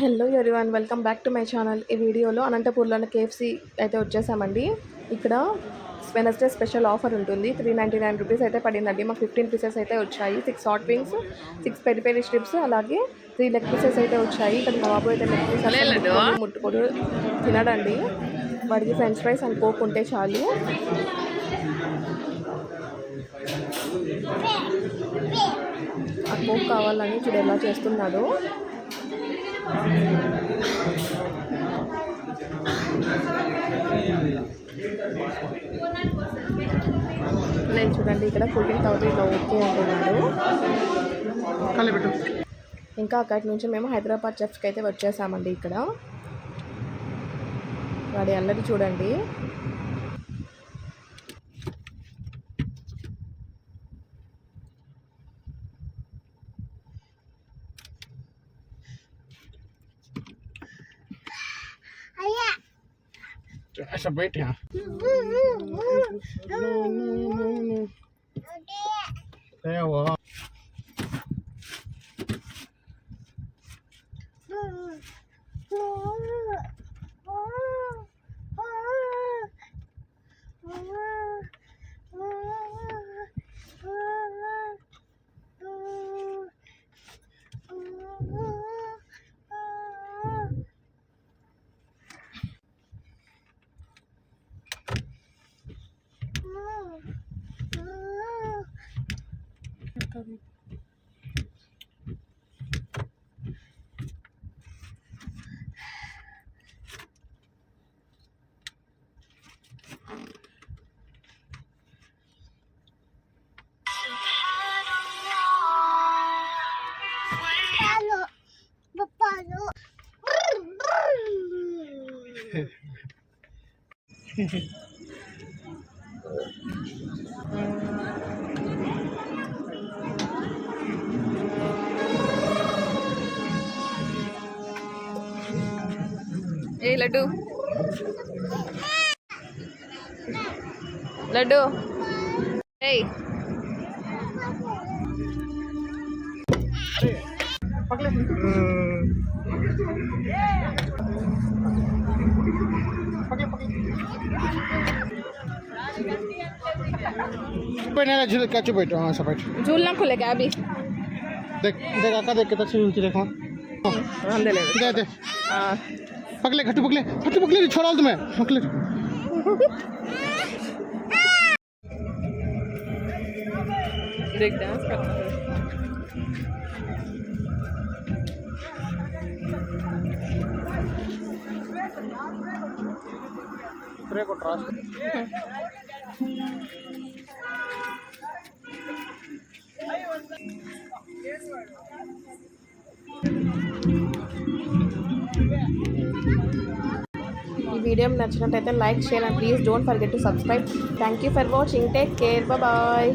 Hello everyone, welcome back to my channel. ఈ వీడియోలో అనంతపూర్లోని KFC అయితే వచ్చేసామండి. ఇక్కడ వెనస్డే స్పెషల్ ఆఫర్ ఉంటుంది. 399 రూపీస్ అయితే పడిందండి. మాకు 15 పీసెస్ అయితే వచ్చాయి. 6 hot wings, 6 peri peri strips, అలాగే 3 లెగ్ పీసెస్ అయితే వచ్చాయి. ఇక్కడ మా బాబు అయితే లెగ్ పీసెస్ ముట్టుకోడు, తినడండి. వాడికి ఫ్రెంచ్ ఫ్రైస్ అండ్ కోక్ ఉంటే చాలు. ఆ కోక్ కావాలని చూడు ఎలా చేస్తున్నాడు. నేను చూడండి ఇక్కడ కూల్ డ్రింక్ తాగుతూ ఇట్లా ఓకే అంటున్నాడు. ఇంకా అక్కడి నుంచి మేము హైదరాబాద్ చెఫ్కి అయితే వచ్చేసామండి. ఇక్కడ వాడి అల్లరి చూడండి. ऐसा बैठ यहाँ ఏ లడ్డు లడ్డు ఏయ్ झूल कैसे बैठो हाँ सब बैठ झूलना खुलेगा अभी। देख देख आका देख कितना झूलती देखो हम दे ले दे पकले खट्टू पकले छोड़ा तुम्हें पकले देख डांस करता है। को ट्रांस ఈ వీడియో నచ్చినట్లయితే like share and please don't forget to subscribe. Thank you for watching. Take care. Bye.